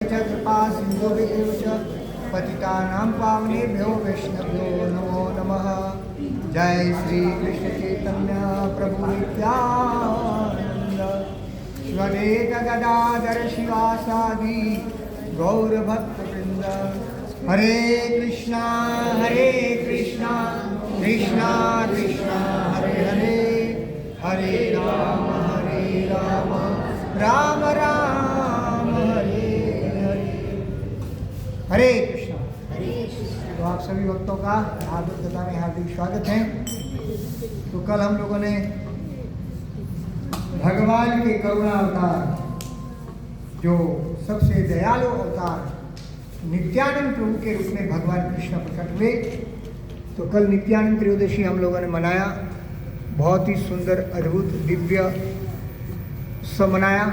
च कृपा सिन्धुभ्यो च पतितानां पावनेभ्यो वैष्णवेभ्यो नमो नमः। जय श्री कृष्ण चैतन्य प्रभु नित्यानंद श्री अद्वैत गदाधर शिवासादि गौर भक्तवृंद। हरे कृष्णा कृष्णा कृष्णा हरे हरे, हरे राम राम राम हरे हरे। हरे कृष्णा। तो आप सभी भक्तों का आदरता में हार्दिक स्वागत है। तो कल हम लोगों ने भगवान के करुणा अवतार, जो सबसे दयालु अवतार नित्यानंद प्रभु के रूप में भगवान कृष्ण प्रकट हुए, तो कल नित्यानंद त्रयोदशी हम लोगों ने मनाया। बहुत ही सुंदर, अद्भुत, दिव्य सब मनाया।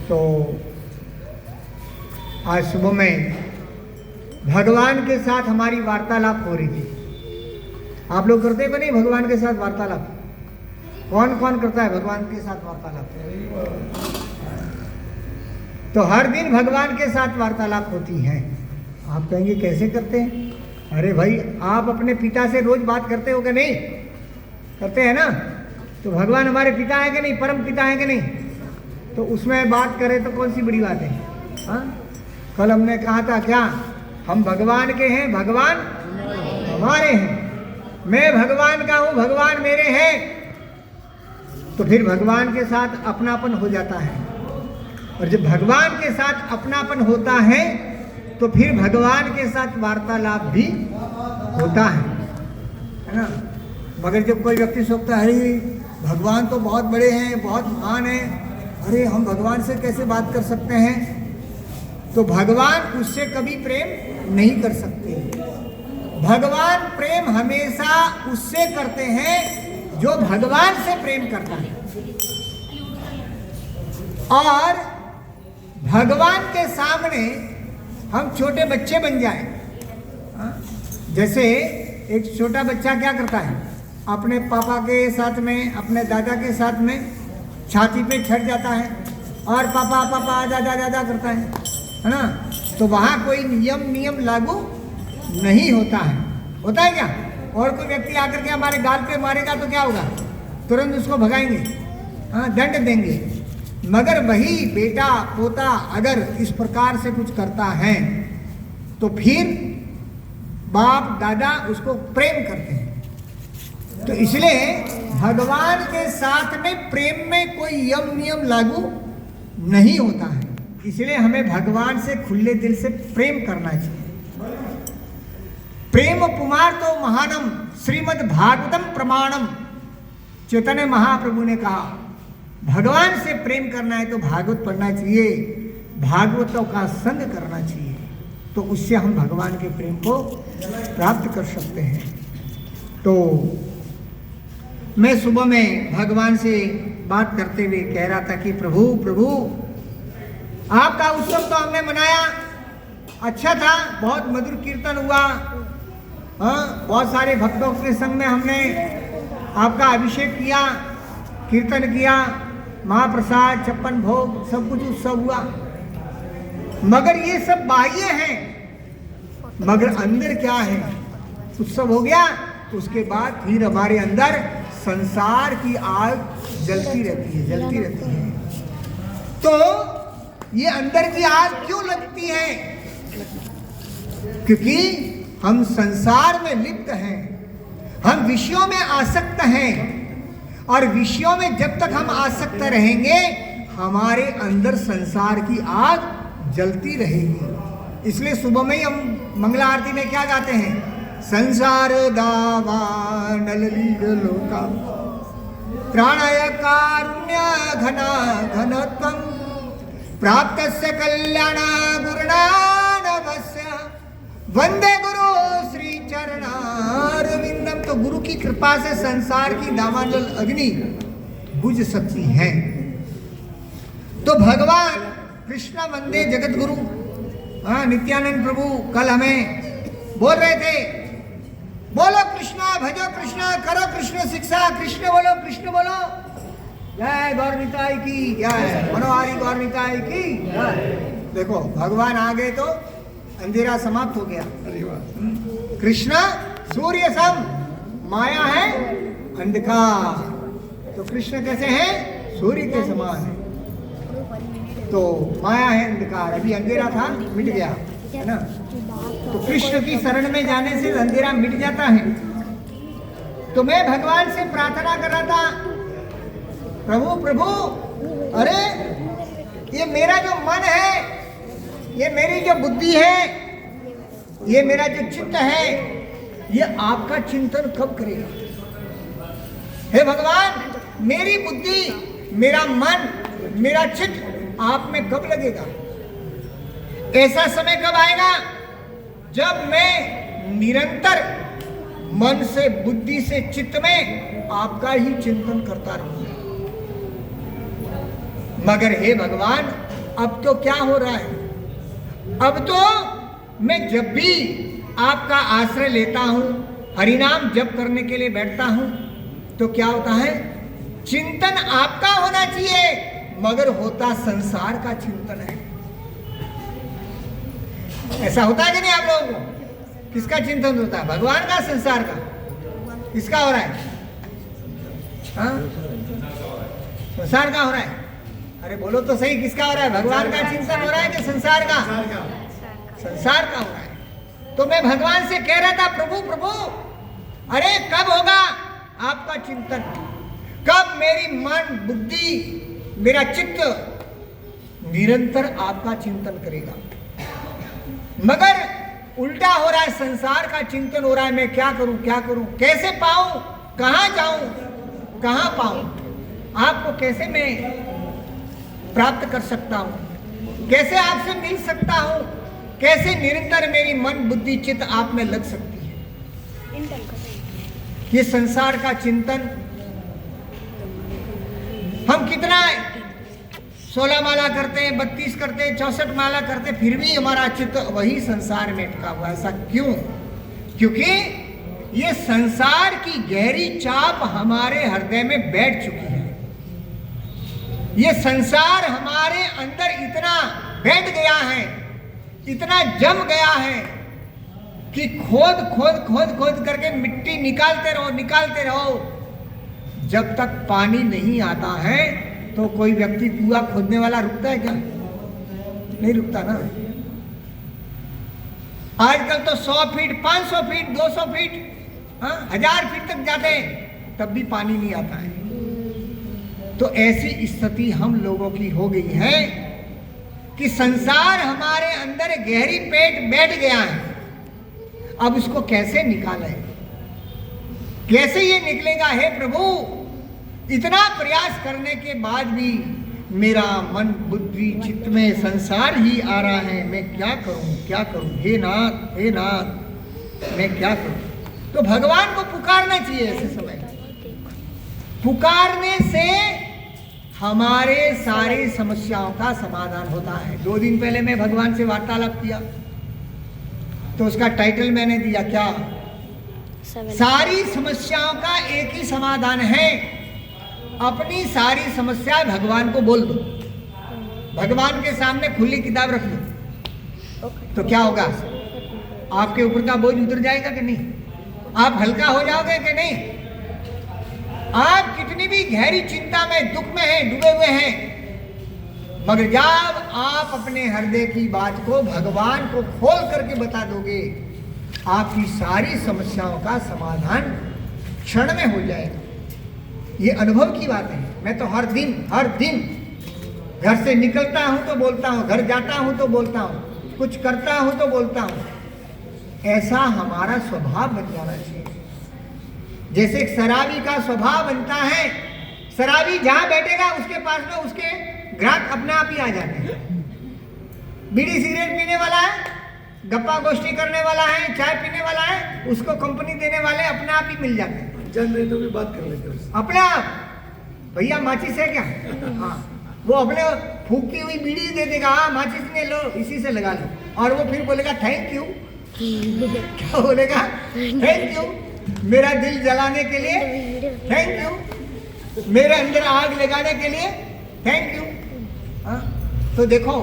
तो आज सुबह में भगवान के साथ हमारी वार्तालाप हो रही थी। आप लोग करते हैं नहीं भगवान के साथ वार्तालाप? कौन कौन करता है भगवान के साथ वार्तालाप? तो हर दिन भगवान के साथ वार्तालाप होती है। आप कहेंगे कैसे करते हैं? अरे भाई, आप अपने पिता से रोज बात करते हो कि नहीं? करते हैं ना। तो भगवान हमारे पिता है कि नहीं? परम पिता है कि नहीं? तो उसमें बात करें तो कौन सी बड़ी बात है? हाँ, कल हमने कहा था क्या, हम भगवान के हैं, भगवान हमारे हैं। मैं भगवान का हूँ, भगवान मेरे हैं। तो फिर भगवान के साथ अपनापन हो जाता है। और जब भगवान के साथ अपनापन होता है तो फिर भगवान के साथ वार्तालाप भी होता है ना। मगर जब कोई व्यक्ति सोचता है अरे भगवान तो बहुत बड़े हैं, बहुत महान हैं, अरे हम भगवान से कैसे बात कर सकते हैं, तो भगवान उससे कभी प्रेम नहीं कर सकते। भगवान प्रेम हमेशा उससे करते हैं जो भगवान से प्रेम करता है। और भगवान के सामने हम छोटे बच्चे बन जाएं। जैसे एक छोटा बच्चा क्या करता है, अपने पापा के साथ में, अपने दादा के साथ में छाती पे छट जाता है और पापा पापा दादा दादा करता है ना। तो वहाँ कोई नियम लागू नहीं होता है। होता है क्या? और कोई व्यक्ति आकर के हमारे गाल पे मारेगा तो क्या होगा? तुरंत उसको भगाएंगे, दंड देंगे। मगर वही बेटा पोता अगर इस प्रकार से कुछ करता है तो फिर बाप दादा उसको प्रेम करते हैं। तो इसलिए भगवान के साथ में प्रेम में कोई यम नियम लागू नहीं होता है। इसलिए हमें भगवान से खुले दिल से प्रेम करना चाहिए। प्रेम पुमार तो महानम श्रीमद् भागवतम प्रमाणम। चैतन्य महाप्रभु ने कहा भगवान से प्रेम करना है तो भागवत पढ़ना चाहिए, भागवतों का संग करना चाहिए, तो उससे हम भगवान के प्रेम को प्राप्त कर सकते हैं। तो मैं सुबह में भगवान से बात करते हुए कह रहा था कि प्रभु प्रभु आपका उत्सव तो हमने मनाया, अच्छा था, बहुत मधुर कीर्तन हुआ, बहुत सारे भक्तों के संग में हमने आपका अभिषेक किया, कीर्तन किया, महाप्रसाद, 56 भोग, सब कुछ उत्सव हुआ। मगर ये सब बाह्य है, मगर अंदर क्या है? उत्सव हो गया, उसके बाद फिर हमारे अंदर संसार की आग जलती रहती है। तो ये अंदर की आग क्यों लगती है? क्योंकि हम संसार में लिप्त हैं, हम विषयों में आसक्त हैं, और विषयों में जब तक हम आसक्त रहेंगे हमारे अंदर संसार की आग जलती रहेगी। इसलिए सुबह में ही हम मंगला आरती में क्या गाते हैं? संसार दावानल लोका प्राणय कारुण्य घना घनत्वं प्राप्तस्य कल्याण गुरुणानवस्य वंदे गुरु श्री चरणारविंदम। तो गुरु की कृपा से संसार की दावानल अग्नि बुझ सकती है। तो भगवान कृष्ण वंदे जगत गुरु नित्यानंद प्रभु कल हमें बोल रहे थे, बोलो कृष्णा, भजो कृष्णा, करो कृष्ण शिक्षा, कृष्ण बोलो, कृष्ण बोलो। जय गौर निताई की जय, मनोहारी गौर निताई की जय। देखो भगवान आ गए तो अंधेरा समाप्त हो गया। कृष्ण सूर्य सम, माया है अंधकार। तो कृष्ण कैसे हैं? सूर्य के समान है। तो माया है अंधकार, अभी अंधेरा था मिट गया है ना। तो कृष्ण की शरण में जाने से अंधेरा मिट जाता है। तो मैं भगवान से प्रार्थना कर रहा था, प्रभु प्रभु, अरे ये मेरा जो मन है, ये मेरी जो बुद्धि है, ये मेरा जो चित्त है, ये आपका चिंतन कब करेगा? हे भगवान, मेरी बुद्धि, मेरा मन, मेरा चित्त आप में कब लगेगा? ऐसा समय कब आएगा जब मैं निरंतर मन से, बुद्धि से, चित्त में आपका ही चिंतन करता रहूंगा। मगर हे भगवान, अब तो क्या हो रहा है? अब तो मैं जब भी आपका आश्रय लेता हूं, हरिनाम जप करने के लिए बैठता हूं, तो क्या होता है? चिंतन आपका होना चाहिए, मगर होता संसार का चिंतन है। ऐसा होता है कि नहीं आप लोगों को? किसका चिंतन होता है? भगवान का, संसार का? किसका हो रहा है? हाँ? संसार का हो रहा है। अरे बोलो तो सही, किसका हो रहा है? भगवान का चिंतन हो रहा है कि संसार का? संसार का हो रहा है। तो मैं भगवान से कह रहा था, प्रभु प्रभु, अरे कब होगा आपका चिंतन? कब मेरी मन, बुद्धि, मेरा चित्त निरंतर आपका चिंतन करेगा? मगर उल्टा हो रहा है, संसार का चिंतन हो रहा है। मैं क्या करूं, क्या करूं, कैसे पाऊं, कहां जाऊं, कहां पाऊं, आपको कैसे मैं प्राप्त कर सकता हूं, कैसे आपसे मिल सकता हूं, कैसे निरंतर मेरी मन, बुद्धि, चित्त आप में लग सकती है? ये संसार का चिंतन हम कितना 16 माला करते हैं, 32 करते हैं, 64 माला करते हैं, फिर भी हमारा चित्त वही संसार में अटका हुआ। ऐसा क्यों? क्योंकि ये संसार की गहरी चाप हमारे हृदय में बैठ चुकी है। ये संसार हमारे अंदर इतना बैठ गया है, इतना जम गया है कि खोद खोद खोद खोद करके मिट्टी निकालते रहो, निकालते रहो। जब तक पानी नहीं आता है तो कोई व्यक्ति कुआं खोदने वाला रुकता है क्या? नहीं रुकता ना। आजकल तो 100 फीट, 500 फीट, 200 फीट, 1000 फीट तक जाते हैं, तब भी पानी नहीं आता है। तो ऐसी स्थिति हम लोगों की हो गई है कि संसार हमारे अंदर गहरी पेट बैठ गया है। अब उसको कैसे निकालें? कैसे ये निकलेगा? हे प्रभु, इतना प्रयास करने के बाद भी मेरा मन, बुद्धि, चित्त में संसार ही आ रहा है। मैं क्या करूं, क्या करूं? हे नाथ, हे नाथ, मैं क्या करूं? तो भगवान को पुकारना चाहिए ऐसे समय। पुकारने से हमारे सारी समस्याओं का समाधान होता है। 2 दिन पहले मैं भगवान से वार्तालाप किया, तो उसका टाइटल मैंने दिया क्या? सारी समस्याओं का एक ही समाधान है, अपनी सारी समस्याएं भगवान को बोल दो। भगवान के सामने खुली किताब रख दो, तो क्या होगा? आपके ऊपर का बोझ उतर जाएगा कि नहीं? आप हल्का हो जाओगे कि नहीं? आप कितनी भी गहरी चिंता में, दुख में हैं, डूबे हुए हैं, मगर जब आप अपने हृदय की बात को भगवान को खोल करके बता दोगे, आपकी सारी समस्याओं का समाधान क्षण में हो जाएगा। ये अनुभव की बात है। मैं तो हर दिन घर से निकलता हूं तो बोलता हूं, घर जाता हूं तो बोलता हूं, कुछ करता हूं तो बोलता हूं। ऐसा हमारा स्वभाव बन जाना चाहिए। जैसे एक शराबी का स्वभाव बनता है, शराबी जहां बैठेगा उसके पास में उसके ग्राहक अपने आप ही आ जाते हैं। बीड़ी सिगरेट पीने वाला है, गप्पा गोष्ठी करने वाला है, चाय पीने वाला है, उसको कंपनी देने वाले अपने आप ही मिल जाते हैं। जन नहीं तो भी बात कर लेते हैं अपने आप। भैया माचिस है क्या? हाँ, वो अपने फूकी हुई बीड़ी दे देगा, हाँ माचिस ने लो, इसी से लगा लो, और वो फिर बोलेगा थैंक यू। क्या बोलेगा? थैंक यू, मेरा दिल जलाने के लिए थैंक यू। मेरे अंदर आग लगाने के लिए थैंक यू। तो देखो,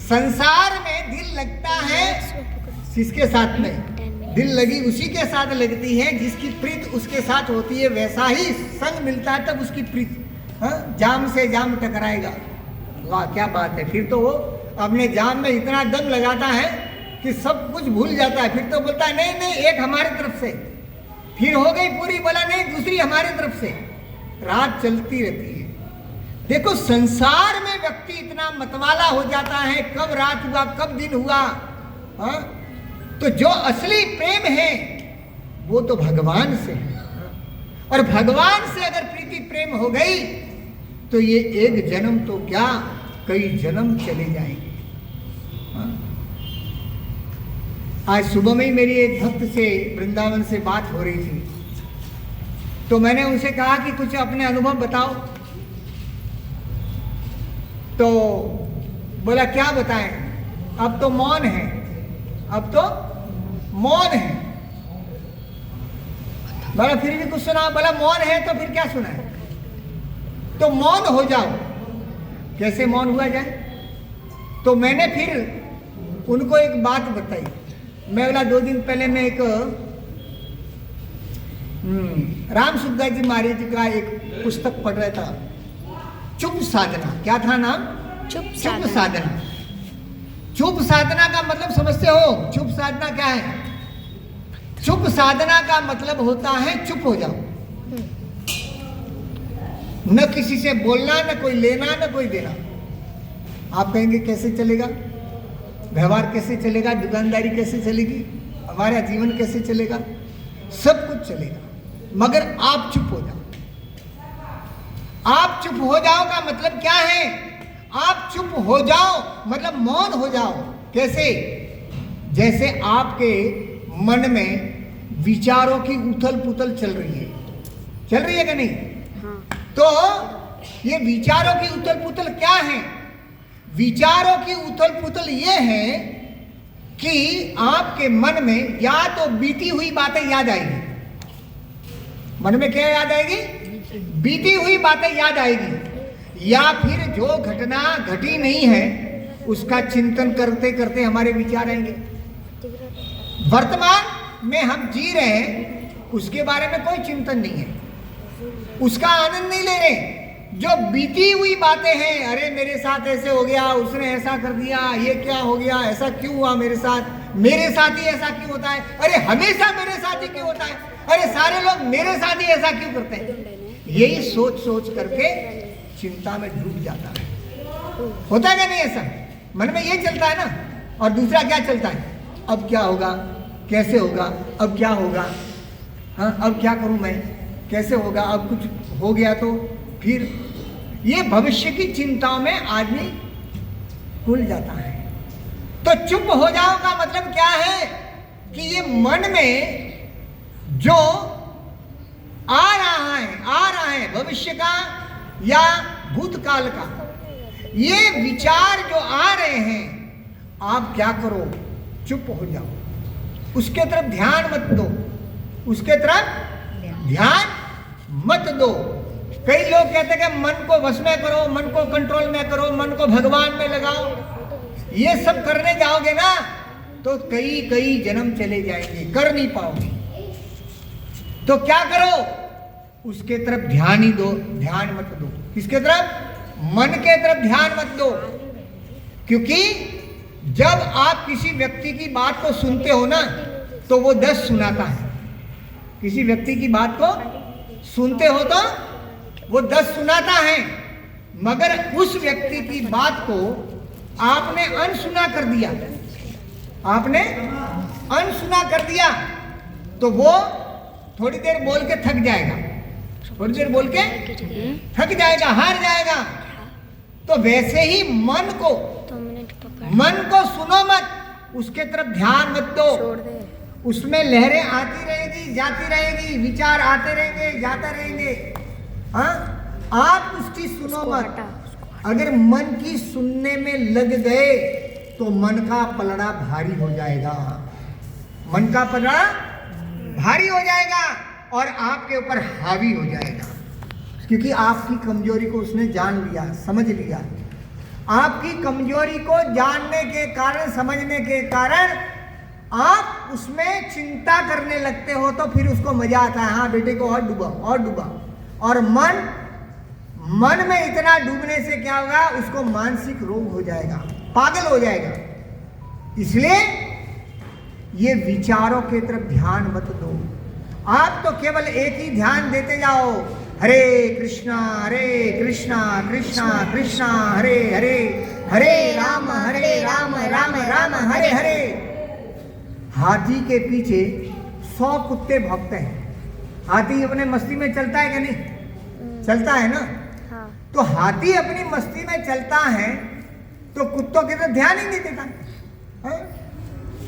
संसार में दिल लगता है किसके साथ में? दिल लगी उसी के साथ लगती है जिसकी प्रीत उसके साथ होती है। वैसा ही संग मिलता है तब उसकी प्रीत जाम से जाम टकराएगा। वाह क्या बात है। फिर तो वो अपने जाम में इतना दम लगाता है कि सब कुछ भूल जाता है। फिर तो बोलता है नहीं नहीं एक हमारी तरफ से, फिर हो गई पूरी, बोला नहीं दूसरी हमारी तरफ से। रात चलती रहती है। देखो संसार में व्यक्ति इतना मतवाला हो जाता है, कब रात हुआ कब दिन हुआ। तो जो असली प्रेम है वो तो भगवान से है। और भगवान से अगर प्रीति प्रेम हो गई तो ये एक जन्म तो क्या कई जन्म चले जाएंगे। आज सुबह में ही मेरी एक भक्त से वृंदावन से बात हो रही थी, तो मैंने उनसे कहा कि कुछ अपने अनुभव बताओ। तो बोला क्या बताएं, अब तो मौन है, अब तो मौन है। बोला फिर भी कुछ सुना? बोला मौन है तो फिर क्या सुना है? तो मौन हो जाओ। कैसे मौन हुआ जाए? तो मैंने फिर उनको एक बात बताई। मैं बोला 2 दिन पहले मैं एक राम सुखदास जी महाराज जी का एक पुस्तक पढ़ रहा था, चुप साधना। क्या था नाम? चुप साधना। चुप साधना का मतलब समझते हो? चुप साधना क्या है? चुप साधना का मतलब होता है चुप हो जाओ, न किसी से बोलना, न कोई लेना, न कोई देना। आप कहेंगे कैसे चलेगा, व्यवहार कैसे चलेगा, दुकानदारी कैसे चलेगी, हमारा जीवन कैसे चलेगा? सब कुछ चलेगा मगर आप चुप हो जाओ। आप चुप हो जाओ का मतलब क्या है? आप चुप हो जाओ मतलब मौन हो जाओ। कैसे? जैसे आपके मन में विचारों की उथल पुथल चल रही है कि नहीं? तो ये विचारों की उथल पुथल क्या है? विचारों की उथल पुथल ये है कि आपके मन में या तो बीती हुई बातें याद आएगी। मन में क्या याद आएगी? बीती हुई बातें याद आएगी। या फिर जो घटना घटी नहीं है उसका चिंतन करते करते हमारे विचार आएंगे। वर्तमान में हम जी रहे हैं उसके बारे में कोई चिंतन नहीं है, उसका आनंद नहीं ले रहे। जो बीती हुई बातें हैं, अरे मेरे साथ ऐसे हो गया, उसने ऐसा कर दिया, ये क्या हो गया, ऐसा क्यों हुआ मेरे साथ ही ऐसा क्यों होता है, अरे हमेशा मेरे साथ ही क्यों होता है, अरे सारे लोग मेरे साथ ही ऐसा क्यों करते हैं, यही सोच सोच करके चिंता में डूब जाता है। होता है क्या नहीं? ऐसा मन में ये चलता है ना। और दूसरा क्या चलता है? अब क्या होगा, कैसे होगा, अब क्या होगा, हाँ अब क्या करूं मैं, कैसे होगा, अब कुछ हो गया तो फिर। ये भविष्य की चिंताओं में आदमी भूल जाता है। तो चुप हो जाओ का मतलब क्या है कि ये मन में जो आ रहा है भविष्य का या भूतकाल का, ये विचार जो आ रहे हैं, आप क्या करो? चुप हो जाओ, उसके तरफ ध्यान मत दो, उसके तरफ ध्यान मत दो। कई लोग कहते हैं कि मन को वश में करो, मन को कंट्रोल में करो, मन को भगवान में लगाओ। ये सब करने जाओगे ना तो कई कई जन्म चले जाएंगे, कर नहीं पाओगे। तो क्या करो? उसके तरफ ध्यान ही दो, ध्यान मत दो। किसके तरफ? मन के तरफ ध्यान मत दो। क्योंकि जब आप किसी व्यक्ति की बात को सुनते हो ना तो वो 10 सुनाता है। किसी व्यक्ति की बात को सुनते हो तो वो 10 सुनाता है, मगर उस व्यक्ति की बात को आपने अनसुना कर दिया, आपने अनसुना कर दिया तो वो थोड़ी देर बोल के थक जाएगा, थोड़ी देर बोल के थक जाएगा, हार जाएगा। तो वैसे ही मन को सुनो मत, उसके तरफ ध्यान मत दो। उसमें लहरें आती रहेगी, जाती रहेगी, विचार आते रहेंगे, जाते रहेंगे। हाँ, आप उसकी सुनो मत। अगर मन की सुनने में लग गए तो मन का पलड़ा भारी हो जाएगा, मन का पलड़ा भारी हो जाएगा और आपके ऊपर हावी हो जाएगा। क्योंकि आपकी कमजोरी को उसने जान लिया, समझ लिया। आपकी कमजोरी को जानने के कारण, समझने के कारण आप उसमें चिंता करने लगते हो, तो फिर उसको मजा आता है, हाँ बेटे को और डूबा और डूबा। और मन में इतना डूबने से क्या होगा, उसको मानसिक रोग हो जाएगा, पागल हो जाएगा। इसलिए ये विचारों के तरफ ध्यान मत दो। आप तो केवल एक ही ध्यान देते जाओ, हरे कृष्णा कृष्णा कृष्णा हरे हरे, हरे राम राम राम हरे हरे। हाथी के पीछे 100 कुत्ते भौंकते हैं। हाथी अपने मस्ती में चलता है कि नहीं? चलता है ना। हाँ। तो हाथी अपनी मस्ती में चलता है तो कुत्तों के तो ध्यान ही नहीं देता है?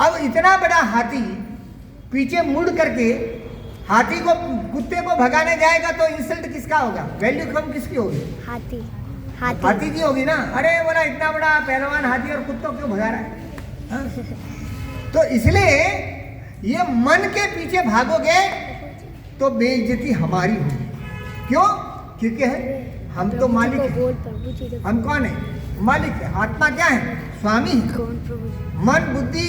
अब इतना बड़ा हाथी पीछे मुड़ करके हाथी को, कुत्ते को भगाने जाएगा तो इंसल्ट किसका होगा, वैल्यू कम किसकी होगी? हाथी की होगी ना। अरे बोला इतना बड़ा पहलवान हाथी और कुत्तों क्यों भगा रहा है? हाँ? तो इसलिए ये मन के पीछे भागोगे तो बेइज्जती हमारी होगी। क्यों? क्योंकि हम तो मालिक हैं। हम कौन है? मालिक है। आत्मा क्या है? स्वामी है। मन बुद्धि